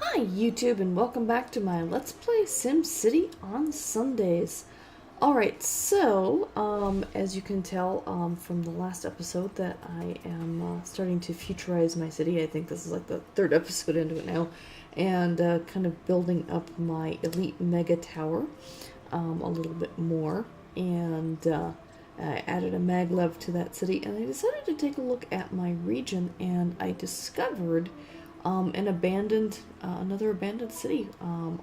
Hi YouTube and welcome back to my Let's Play SimCity on Sundays. Alright, so, as you can tell from the last episode that I am starting to futurize my city. I think this is like the third episode into it now. And kind of building up my elite mega tower a little bit more. And I added a maglev to that city. And I decided to take a look at my region, and I discovered another abandoned city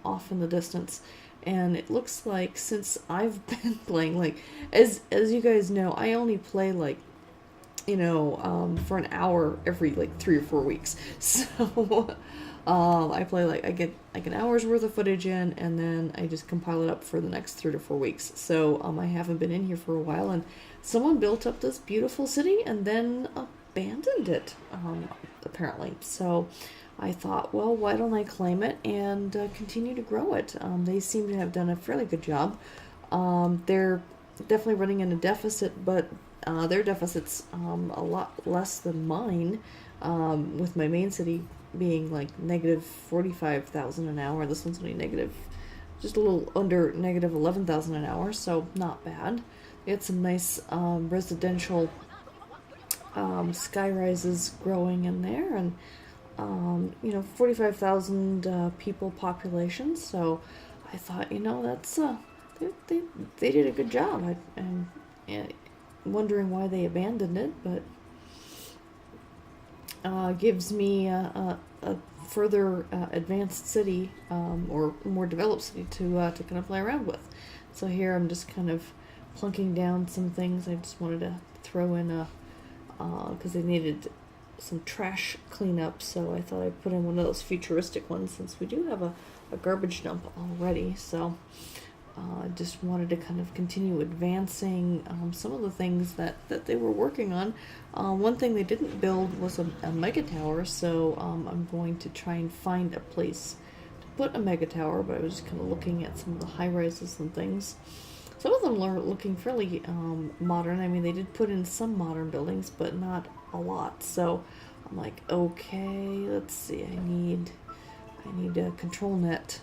off in the distance. And it looks like, since I've been playing, like, as you guys know, I only play like, for an hour every like 3 or 4 weeks. So I play like, I get like an hour's worth of footage in, and then I just compile it up for the next 3 to 4 weeks. So I haven't been in here for a while, and someone built up this beautiful city and then abandoned it, apparently. So I thought, well, why don't I claim it and continue to grow it? They seem to have done a fairly good job. They're definitely running in a deficit, but their deficit's a lot less than mine, with my main city being like negative 45,000 an hour. This one's only just a little under negative 11,000 an hour, so not bad. They had some nice residential sky rises growing in there, and 45,000 people population. So I thought, that's they did a good job. I'm wondering why they abandoned it, but gives me a further advanced city, or more developed city to kind of play around with. So here I'm just kind of plunking down some things. I just wanted to throw in because they needed some trash cleanup, so I thought I'd put in one of those futuristic ones, since we do have a garbage dump already. So I just wanted to kind of continue advancing some of the things that they were working on. One thing they didn't build was a mega tower, so I'm going to try and find a place to put a mega tower, but I was just kind of looking at some of the high rises and things. Some of them are looking fairly modern. I mean, they did put in some modern buildings, but not a lot. So I'm like, okay, let's see. I need a control net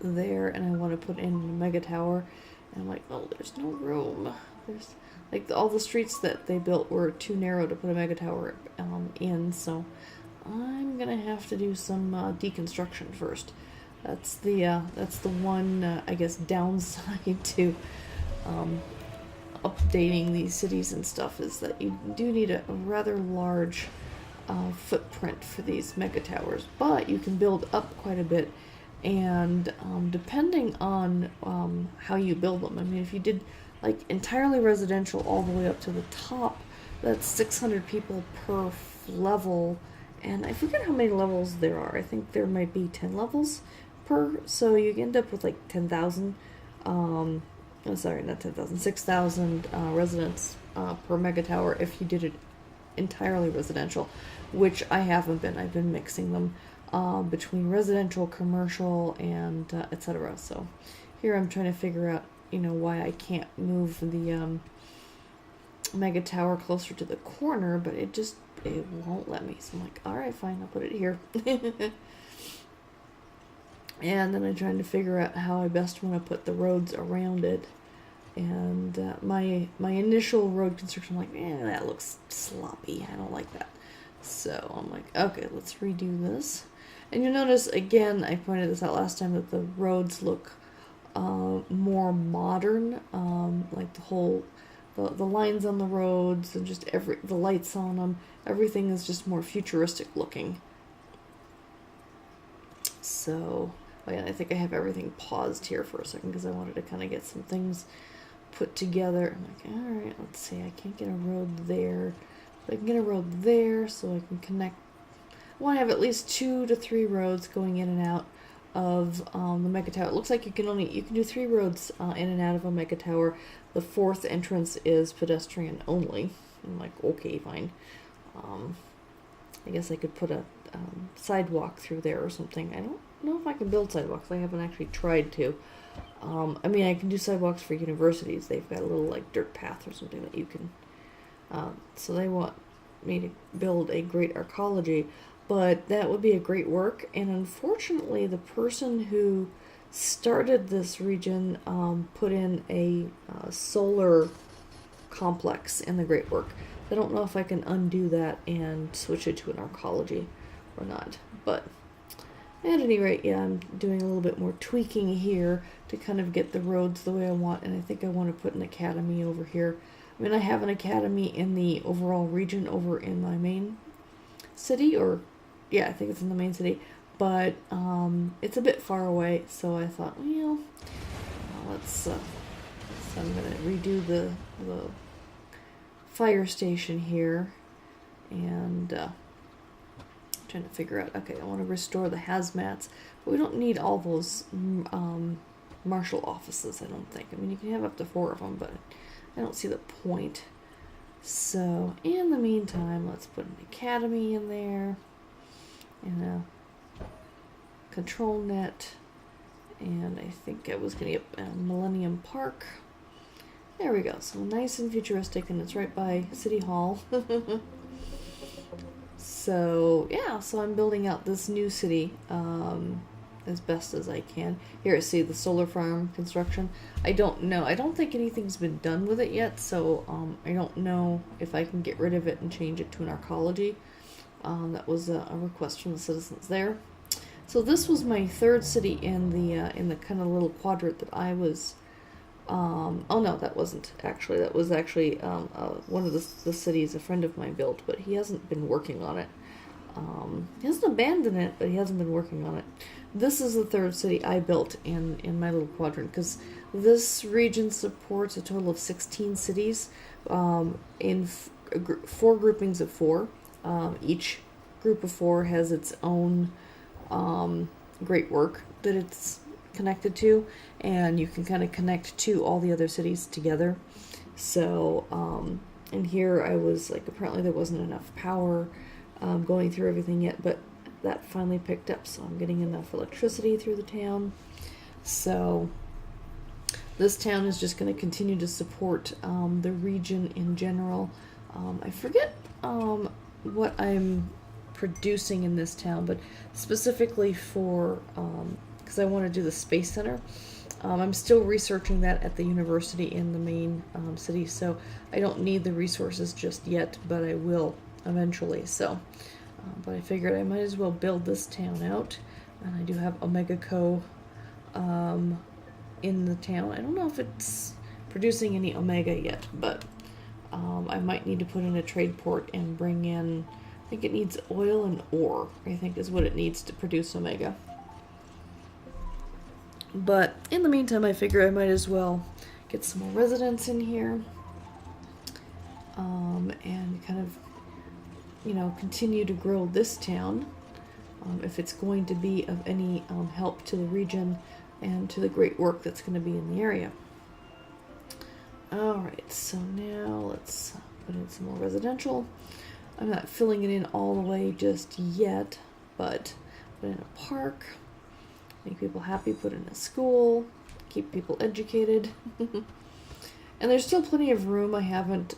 there, and I want to put in a mega tower. And I'm like, oh, there's no room. There's like all the streets that they built were too narrow to put a mega tower in. So I'm gonna have to do some deconstruction first. That's the one, I guess, downside to updating these cities and stuff, is that you do need a rather large footprint for these mega towers, but you can build up quite a bit, and depending on how you build them. I mean, if you did like entirely residential all the way up to the top, that's 600 people per level, and I forget how many levels there are. I think there might be 10 levels per, so you end up with like 10,000, sorry, not 10,000, 6,000 residents per mega tower if you did it entirely residential, which I haven't been. I've been mixing them between residential, commercial, and etc. So here I'm trying to figure out, why I can't move the mega tower closer to the corner, but it won't let me. So I'm like, alright, fine, I'll put it here. And then I'm trying to figure out how I best want to put the roads around it. And my initial road construction, I'm like, that looks sloppy. I don't like that. So I'm like, okay, let's redo this. And you'll notice, again, I pointed this out last time, that the roads look more modern. Like the lines on the roads, and just the lights on them, everything is just more futuristic looking. So, again, I think I have everything paused here for a second because I wanted to kind of get some things put together. I'm like, alright, let's see, I can't get a road there. But I can get a road there, so I can connect. I want to have at least 2 to 3 roads going in and out of the mega tower. It looks like you can do 3 roads in and out of a mega tower. The 4th entrance is pedestrian only. I'm like, okay, fine. I guess I could put a sidewalk through there or something. I don't know if I can build sidewalks. I haven't actually tried to. I mean, I can do sidewalks for universities. They've got a little like dirt path or something that you can. So they want me to build a great arcology. but that would be a great work. And unfortunately, the person who started this region put in a solar complex in the great work. I don't know if I can undo that and switch it to an arcology or not, but at any rate, yeah, I'm doing a little bit more tweaking here to kind of get the roads the way I want, and I think I want to put an academy over here. I mean, I have an academy in the overall region over in my main city, or yeah, I think it's in the main city, but it's a bit far away, so I thought, well, so I'm going to redo the fire station here, and trying to figure out, okay, I want to restore the hazmats, but we don't need all those marshal offices, I don't think. I mean, you can have up to 4 of them, but I don't see the point. So, in the meantime, let's put an academy in there, and a control net, and I think I was going to get a Millennium Park. There we go, so nice and futuristic, and it's right by City Hall. So, yeah, so I'm building out this new city as best as I can. Here, see the solar farm construction. I don't know. I don't think anything's been done with it yet, so I don't know if I can get rid of it and change it to an arcology. That was a request from the citizens there. So this was my 3rd city in the kind of little quadrant that I was... oh no, that wasn't actually. That was actually one of the cities a friend of mine built, but he hasn't been working on it. He hasn't abandoned it, but he hasn't been working on it. This is the 3rd city I built in my little quadrant, because this region supports a total of 16 cities in 4 groupings of 4. Each group of 4 has its own great work that it's connected to, and you can kind of connect to all the other cities together. So and here I was like, apparently there wasn't enough power going through everything yet, but that finally picked up, so I'm getting enough electricity through the town. So this town is just going to continue to support the region in general. I forget what I'm producing in this town, but specifically for because I want to do the Space Center. I'm still researching that at the university in the main city, so I don't need the resources just yet, but I will eventually. So, but I figured I might as well build this town out, and I do have Omega Co. In the town. I don't know if it's producing any Omega yet, but I might need to put in a trade port and bring in, I think it needs oil and ore, I think is what it needs to produce Omega. But in the meantime, I figure I might as well get some more residents in here, and kind of, continue to grow this town, if it's going to be of any help to the region and to the great work that's going to be in the area. Alright, so now let's put in some more residential. I'm not filling it in all the way just yet, but put in a park, make people happy, put in a school, keep people educated. And there's still plenty of room. I haven't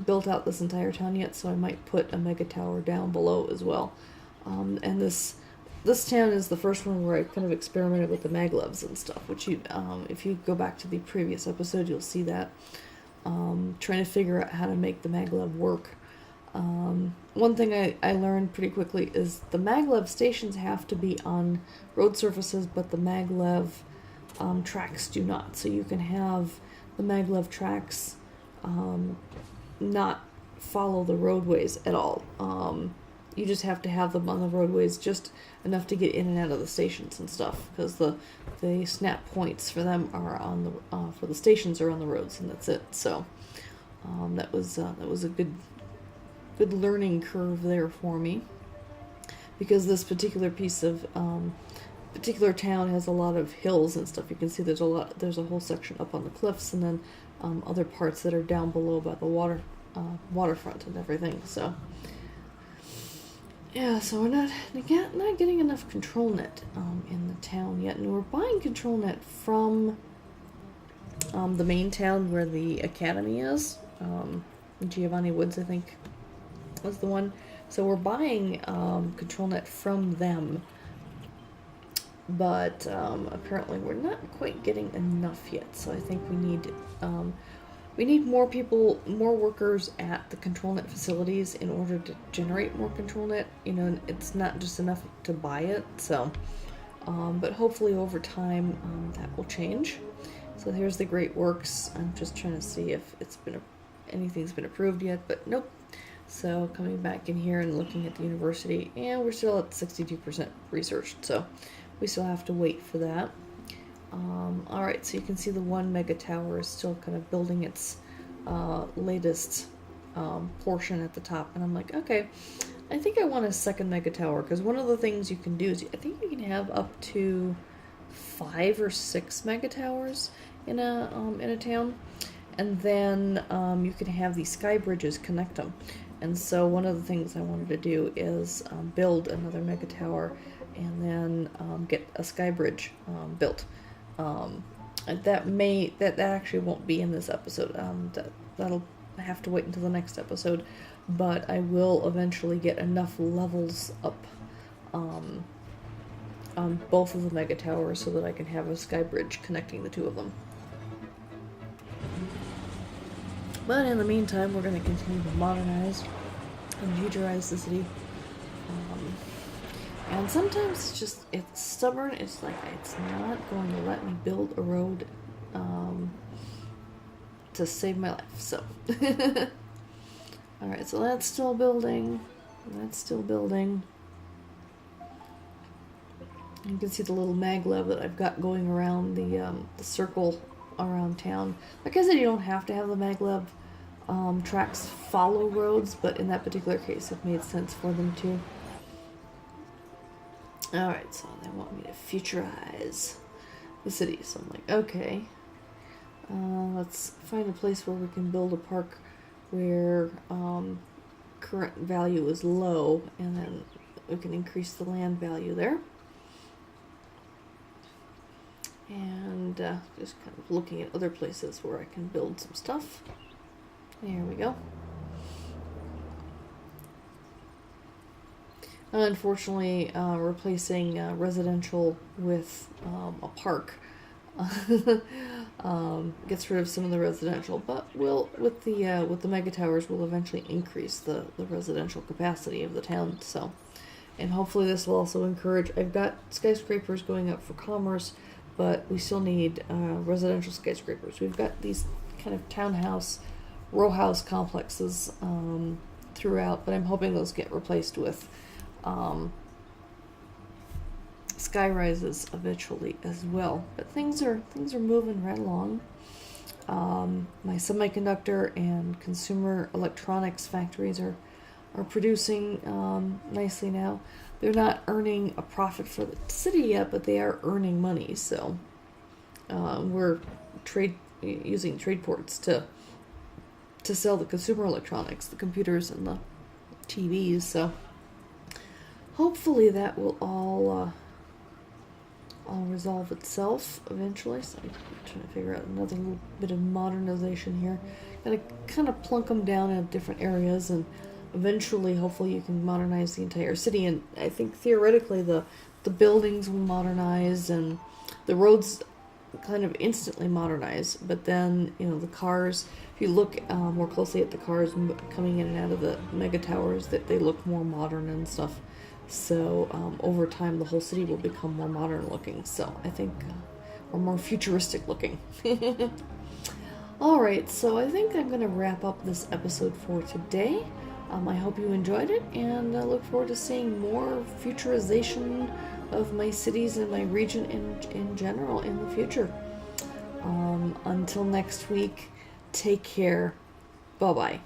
built out this entire town yet, so I might put a mega tower down below as well. And this town is the first one where I kind of experimented with the maglevs and stuff, which if you go back to the previous episode, you'll see that. Trying to figure out how to make the maglev work. One thing I learned pretty quickly is the maglev stations have to be on road surfaces, but the maglev tracks do not. So you can have the maglev tracks not follow the roadways at all. You just have to have them on the roadways just enough to get in and out of the stations and stuff, because the snap points for them are on the for the stations are on the roads, and that's it. So that was a good learning curve there for me, because this particular piece of particular town has a lot of hills and stuff. You can see there's a whole section up on the cliffs, and then other parts that are down below by the waterfront and everything. So yeah, so we're not getting enough control net in the town yet, and we're buying control net from the main town where the academy is. Giovanni Woods, I think, was the one. So we're buying ControlNet from them, but apparently we're not quite getting enough yet. So I think we need more people, more workers at the ControlNet facilities in order to generate more ControlNet. You know, it's not just enough to buy it. So, but hopefully over time that will change. So here's the Great Works. I'm just trying to see if anything's been approved yet, but nope. So coming back in here and looking at the university, and we're still at 62% researched, so we still have to wait for that. Alright, so you can see the one mega tower is still kind of building its latest portion at the top, and I'm like, okay, I think I want a second mega tower, because one of the things you can do is, I think you can have up to 5 or 6 mega towers in a town, and then you can have these sky bridges connect them. And so one of the things I wanted to do is build another mega tower, and then get a sky bridge built. That actually won't be in this episode. That'll have to wait until the next episode. But I will eventually get enough levels up on both of the mega towers so that I can have a sky bridge connecting the two of them. But in the meantime, we're going to continue to modernize and futurize the city. And sometimes it's stubborn. It's like it's not going to let me build a road to save my life. So, alright, so that's still building. That's still building. You can see the little maglev that I've got going around the circle around town. Like I said, you don't have to have the maglev tracks follow roads, but in that particular case it made sense for them to. Alright, so they want me to futurize the city, so I'm like, okay, let's find a place where we can build a park where current value is low, and then we can increase the land value there. And just kind of looking at other places where I can build some stuff. There we go. Unfortunately, replacing residential with a park gets rid of some of the residential, but with the mega towers, we'll eventually increase the residential capacity of the town. So, and hopefully this will also encourage. I've got skyscrapers going up for commerce, but we still need residential skyscrapers. We've got these kind of townhouse, row house complexes throughout, but I'm hoping those get replaced with sky rises eventually as well. But things are moving right along. My semiconductor and consumer electronics factories are producing nicely now. They're not earning a profit for the city yet, but they are earning money. So we're using trade ports to sell the consumer electronics, the computers and the TVs. So hopefully that will all resolve itself eventually. So I'm trying to figure out another little bit of modernization here. Gotta kind of plunk them down in different areas, and eventually, hopefully, you can modernize the entire city. And I think theoretically, the buildings will modernize, and the roads kind of instantly modernize. But then, you know, the cars. If you look more closely at the cars coming in and out of the mega towers, that they look more modern and stuff. So over time, the whole city will become more modern looking. So I think, or more futuristic looking. Alright, so I think I'm going to wrap up this episode for today. I hope you enjoyed it, and I look forward to seeing more futurization of my cities and my region in general in the future. Until next week, take care. Bye-bye.